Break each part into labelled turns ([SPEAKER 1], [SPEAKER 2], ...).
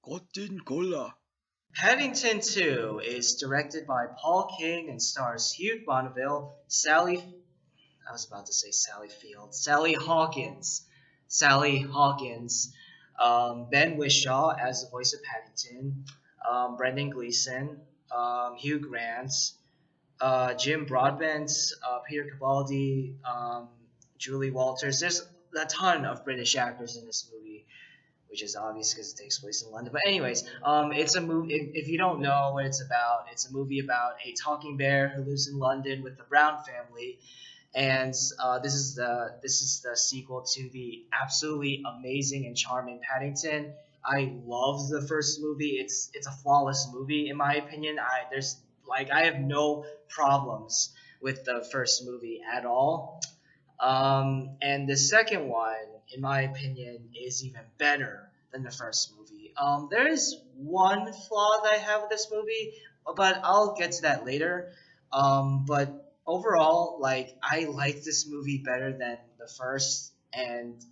[SPEAKER 1] Cotton cola.
[SPEAKER 2] Paddington 2 is directed by Paul King and stars Hugh Bonneville, I was about to say Sally Field, Sally Hawkins, Ben Whishaw as the voice of Paddington, Brendan Gleeson, Hugh Grant, Jim Broadbent, Peter Capaldi, Julie Walters. There's a ton of British actors in this movie, which is obvious because it takes place in London. But anyways, it's a movie. If you don't know what it's a movie about a talking bear who lives in London with the Brown family, and this is the sequel to the absolutely amazing and charming Paddington. I love the first movie. It's a flawless movie in my opinion. I have no problems with the first movie at all. And the second one, in my opinion, is even better than the first movie. There is one flaw that I have with this movie, but I'll get to that later. But overall, I like this movie better than the first, and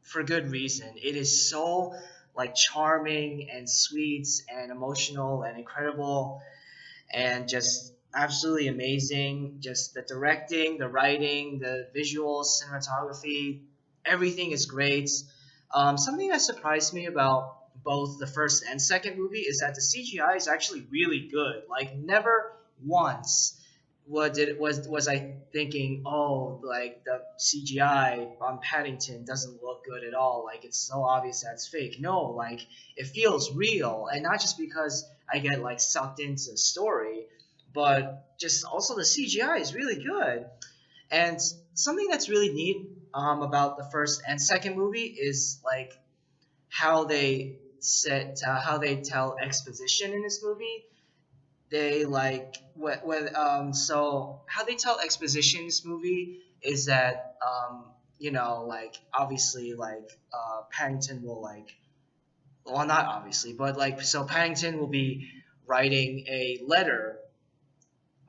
[SPEAKER 2] for good reason. It is so charming and sweet and emotional and incredible and just absolutely amazing. Just the directing, the writing, the visuals, cinematography, everything is great. Something that surprised me about both the first and second movie is that the CGI is actually really good. Like never once was I thinking, oh, like the CGI on Paddington doesn't look good at all. Like it's so obvious that it's fake. No, like it feels real, and not just because I get sucked into the story, but just also the CGI is really good. And something that's really neat about the first and second movie is how they tell exposition in this movie. They so how they tell exposition in this movie is that obviously Paddington will well, not obviously, but so Paddington will be writing a letter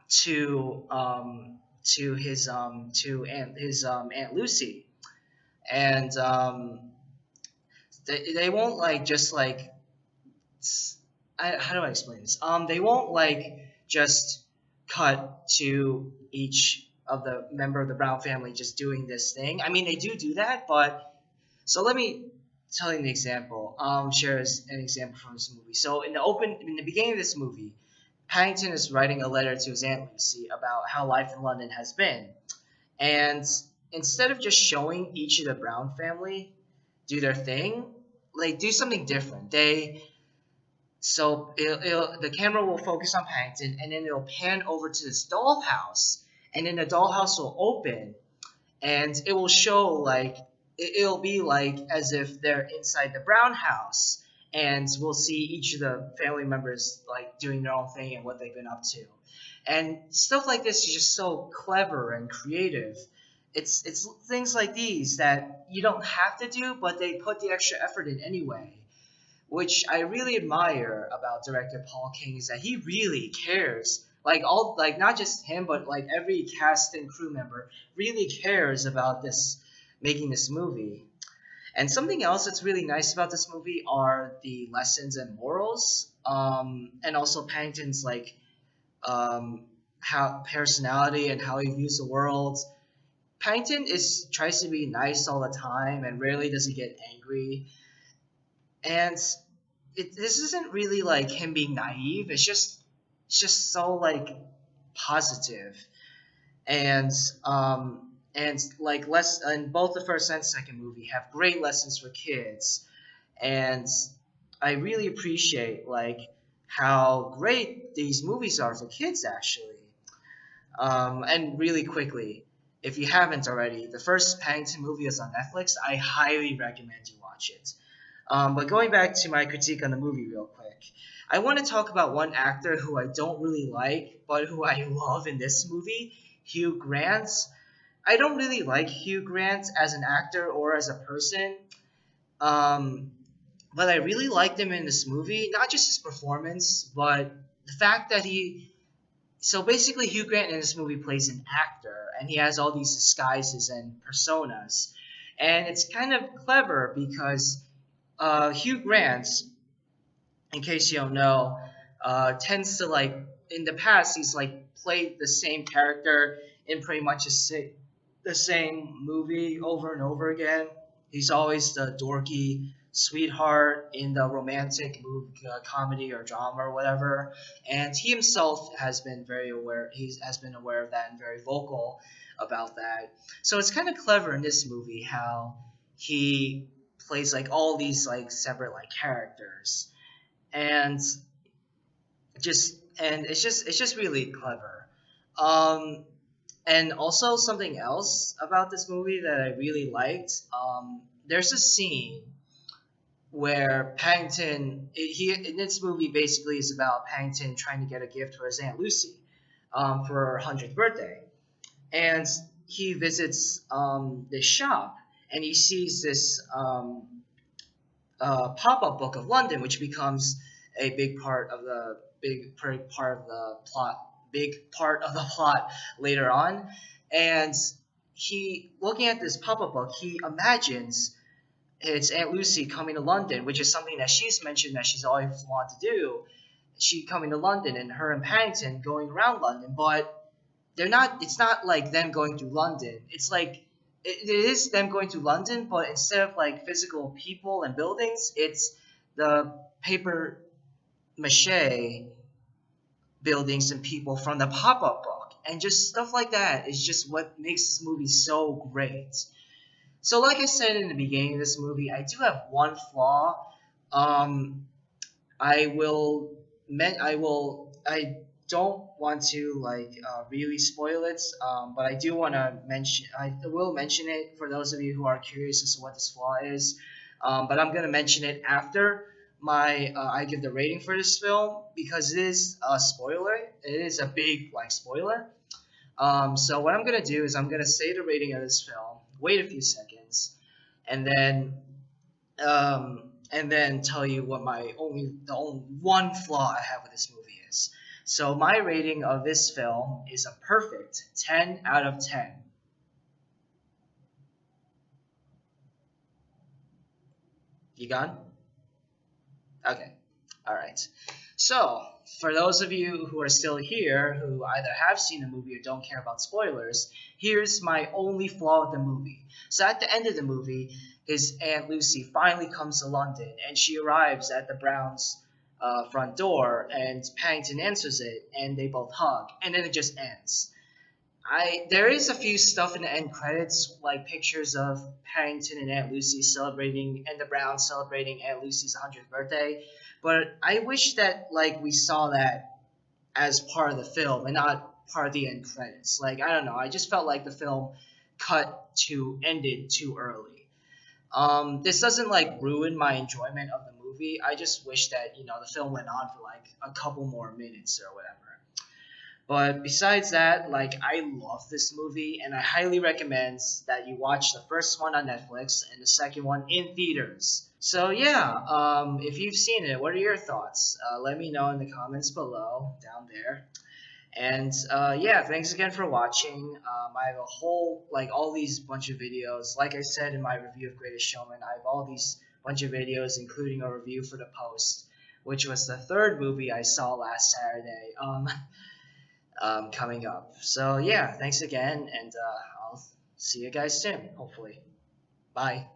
[SPEAKER 2] to his Aunt Lucy, and they won't how do I explain this? They won't just cut to each of the member of the Brown family just doing this thing. I mean, they do that, but so let me tell you an example. Share an example from this movie. So in the beginning of this movie, Paddington is writing a letter to his Aunt Lucy about how life in London has been, and instead of just showing each of the Brown family do their thing, do something different. The camera will focus on Paddington, and then it'll pan over to this dollhouse, and then the dollhouse will open, and it will show it'll be as if they're inside the Brown house, and we'll see each of the family members doing their own thing and what they've been up to, and stuff like this is just so clever and creative. It's things like these that you don't have to do, but they put the extra effort in anyway, which I really admire about director Paul King is that he really cares. Not just him, but every cast and crew member really cares about making this movie. And something else that's really nice about this movie are the lessons and morals, and also Paddington's how personality and how he views the world. Paddington tries to be nice all the time, and rarely does he get angry. And this isn't really him being naive. It's just so positive, and less. And both the first and second movie have great lessons for kids, and I really appreciate how great these movies are for kids actually. And really quickly, if you haven't already, the first Paddington movie is on Netflix. I highly recommend you watch it. But going back to my critique on the movie real quick, I want to talk about one actor who I don't really like, but who I love in this movie, Hugh Grant. I don't really like Hugh Grant as an actor or as a person, but I really liked him in this movie. Not just his performance, but the fact that so basically Hugh Grant in this movie plays an actor, and he has all these disguises and personas. And it's kind of clever because Hugh Grant in case you don't know, tends to like in the past he's like played the same character in pretty much the same movie over and over again. He's always the dorky sweetheart in the romantic movie, comedy or drama or whatever. And he himself has been very aware. He has been aware of that and very vocal about that. So it's kind of clever in this movie how he plays like all these like separate like characters and it's just really clever. Um, and also something else about this movie that I really liked. There's a scene where Paddington, he in this movie basically is about Paddington trying to get a gift for his Aunt Lucy for her 100th birthday, and he visits this shop and he sees this pop-up book of London, which becomes a big part of the plot, big part of the plot later on. And he, looking at this pop-up book, he imagines it's Aunt Lucy coming to London, which is something that she's mentioned that she's always wanted to do. She coming to London and her and Paddington going around London, but they're not. It's not like them going through London. It's like it is them going to London, but instead of like physical people and buildings, it's the paper mache buildings and people from the pop-up book. And just stuff like that is just what makes this movie so great. So like I said in the beginning of this movie, I do have one flaw. I don't want to like really spoil it, but I do want to mention. I will mention it for those of you who are curious as to what this flaw is. But I'm gonna mention it after I give the rating for this film because it is a spoiler. It is a big like spoiler. So what I'm gonna do is I'm gonna say the rating of this film. Wait a few seconds, and then tell you what the only one flaw I have with this movie is. So my rating of this film is a perfect 10 out of 10. You gone? Okay. All right. So, for those of you who are still here, who either have seen the movie or don't care about spoilers, here's my only flaw with the movie. So, at the end of the movie, his Aunt Lucy finally comes to London, and she arrives at the Browns' front door, and Paddington answers it, and they both hug, and then it just ends. There is a few stuff in the end credits, like pictures of Paddington and Aunt Lucy celebrating, and the Browns celebrating Aunt Lucy's 100th birthday. But I wish that like we saw that as part of the film and not part of the end credits. Like I don't know, I just felt like the film ended too early. This doesn't like ruin my enjoyment of the movie. I just wish that the film went on for like a couple more minutes or whatever. But besides that, like I love this movie, and I highly recommend that you watch the first one on Netflix and the second one in theaters. So yeah, if you've seen it, what are your thoughts? Let me know in the comments below down there. And yeah, thanks again for watching. I have a whole all these bunch of videos. Like I said in my review of Greatest Showman, I have all these bunch of videos, including a review for The Post, which was the third movie I saw last Saturday. Coming up. So yeah, thanks again, and I'll see you guys soon, hopefully. Bye.